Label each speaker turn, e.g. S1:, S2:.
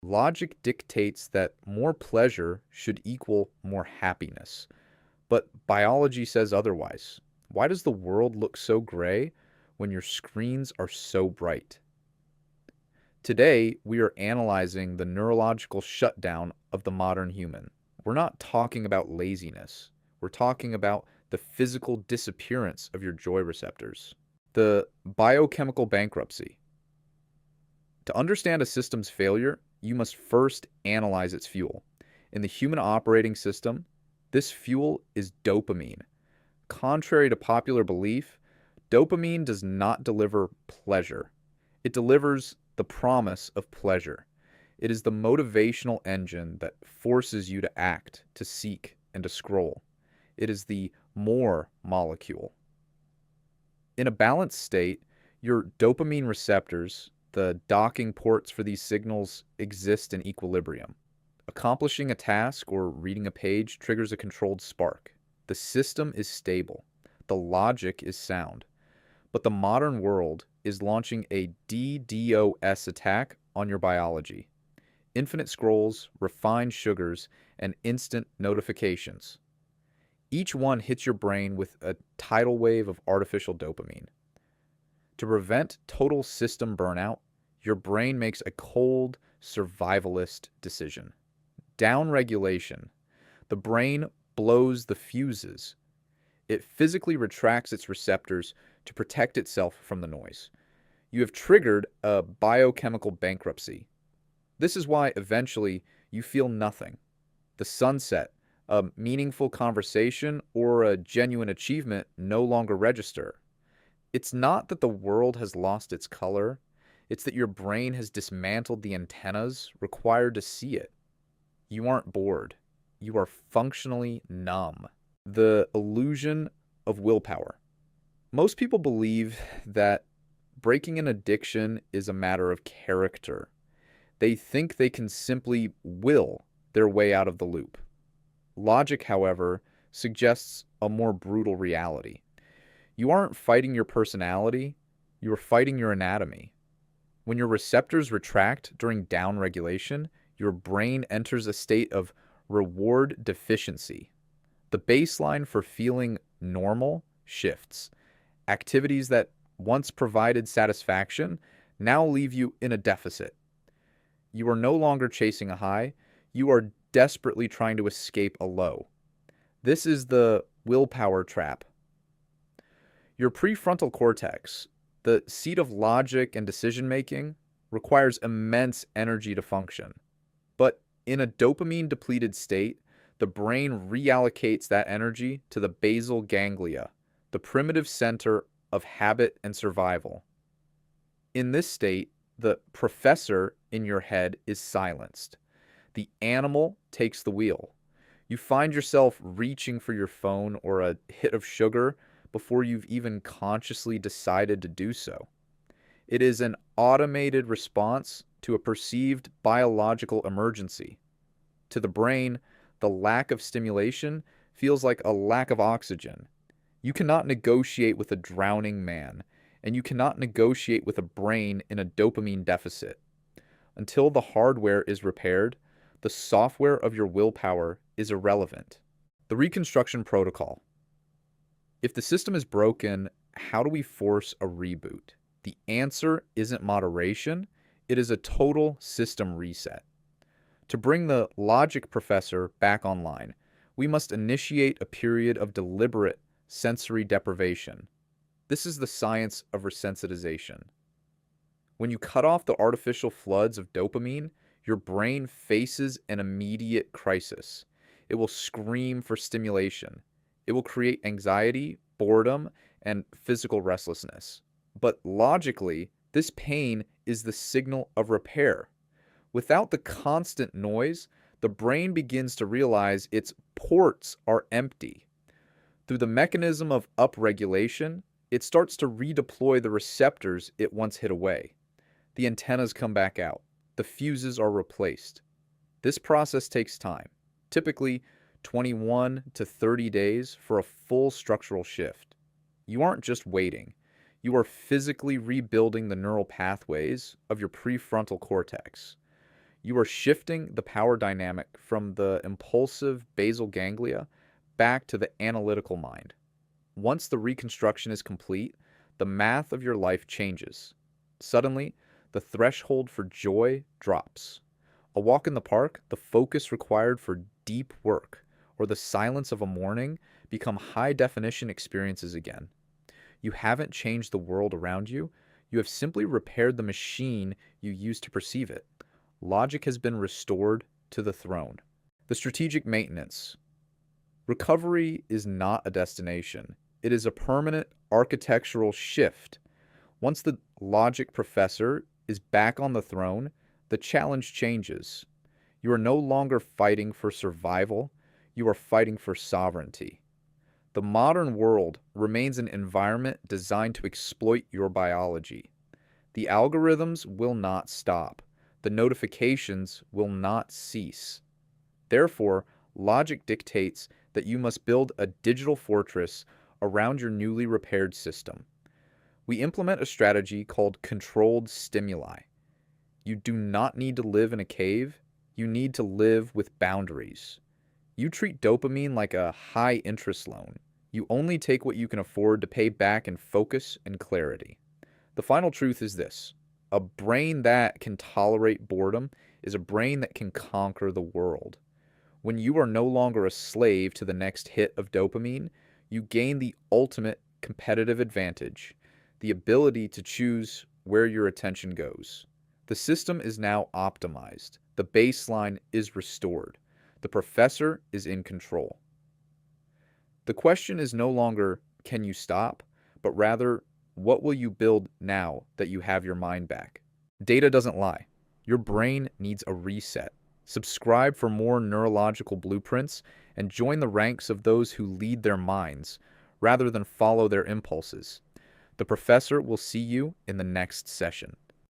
S1: logic dictates that more pleasure should equal more happiness. But biology says otherwise. Why does the world look so gray when your screens are so bright? Today, we are analyzing the neurological shutdown of the modern human. We're not talking about laziness. We're talking about the physical disappearance of your joy receptors. The biochemical bankruptcy. To understand a system's failure, you must first analyze its fuel. In the human operating system, this fuel is dopamine. Contrary to popular belief, dopamine does not deliver pleasure. It delivers the promise of pleasure. It is the motivational engine that forces you to act, to seek, and to scroll. It is the more molecule. In a balanced state, your dopamine receptors, the docking ports for these signals, exist in equilibrium. Accomplishing a task or reading a page triggers a controlled spark. The system is stable. The logic is sound. But the modern world is launching a DDoS attack on your biology. Infinite scrolls, refined sugars, and instant notifications. Each one hits your brain with a tidal wave of artificial dopamine. To prevent total system burnout, your brain makes a cold, survivalist decision. Downregulation. The brain blows the fuses. It physically retracts its receptors to protect itself from the noise. You have triggered a biochemical bankruptcy. This is why eventually you feel nothing. The sunset, a meaningful conversation, or a genuine achievement no longer register. It's not that the world has lost its color. It's that your brain has dismantled the antennas required to see it. You aren't bored. You are functionally numb. The illusion of willpower. Most people believe that breaking an addiction is a matter of character. They think they can simply will their way out of the loop. Logic, however, suggests a more brutal reality. You aren't fighting your personality, you are fighting your anatomy. When your receptors retract during downregulation, your brain enters a state of reward deficiency. The baseline for feeling normal shifts. Activities that once provided satisfaction now leave you in a deficit. You are no longer chasing a high, you are desperately trying to escape a low. This is the willpower trap. Your prefrontal cortex, the seat of logic and decision-making, requires immense energy to function. But in a dopamine-depleted state, the brain reallocates that energy to the basal ganglia, the primitive center of habit and survival. In this state, the professor in your head is silenced. The animal takes the wheel. You find yourself reaching for your phone or a hit of sugar before you've even consciously decided to do so. It is an automated response to a perceived biological emergency. To the brain, the lack of stimulation feels like a lack of oxygen. You cannot negotiate with a drowning man, and you cannot negotiate with a brain in a dopamine deficit. Until the hardware is repaired, the software of your willpower is irrelevant. The Reconstruction Protocol. If the system is broken, how do we force a reboot? The answer isn't moderation, it is a total system reset. To bring the logic professor back online, we must initiate a period of deliberate sensory deprivation. This is the science of resensitization. When you cut off the artificial floods of dopamine, your brain faces an immediate crisis. It will scream for stimulation. It will create anxiety, boredom, and physical restlessness. But logically, this pain is the signal of repair. Without the constant noise, the brain begins to realize its ports are empty. Through the mechanism of upregulation, it starts to redeploy the receptors it once hid away. The antennas come back out. The fuses are replaced. This process takes time, typically 21 to 30 days for a full structural shift. You aren't just waiting. You are physically rebuilding the neural pathways of your prefrontal cortex. You are shifting the power dynamic from the impulsive basal ganglia back to the analytical mind. Once the reconstruction is complete, the math of your life changes. Suddenly, the threshold for joy drops. A walk in the park, the focus required for deep work, or the silence of a morning become high definition experiences again. You haven't changed the world around you, you have simply repaired the machine you used to perceive it. Logic has been restored to the throne. The strategic maintenance. Recovery is not a destination, it is a permanent architectural shift. Once the logic professor is back on the throne, the challenge changes. You are no longer fighting for survival, you are fighting for sovereignty. The modern world remains an environment designed to exploit your biology. The algorithms will not stop. The notifications will not cease. Therefore, logic dictates that you must build a digital fortress around your newly repaired system. We implement a strategy called controlled stimuli. You do not need to live in a cave, you need to live with boundaries. You treat dopamine like a high interest loan. You only take what you can afford to pay back in focus and clarity. The final truth is this: a brain that can tolerate boredom is a brain that can conquer the world. When you are no longer a slave to the next hit of dopamine, you gain the ultimate competitive advantage, the ability to choose where your attention goes. The system is now optimized. The baseline is restored. The professor is in control. The question is no longer, can you stop? But rather, what will you build now that you have your mind back? Data doesn't lie. Your brain needs a reset. Subscribe for more neurological blueprints and join the ranks of those who lead their minds rather than follow their impulses. The professor will see you in the next session.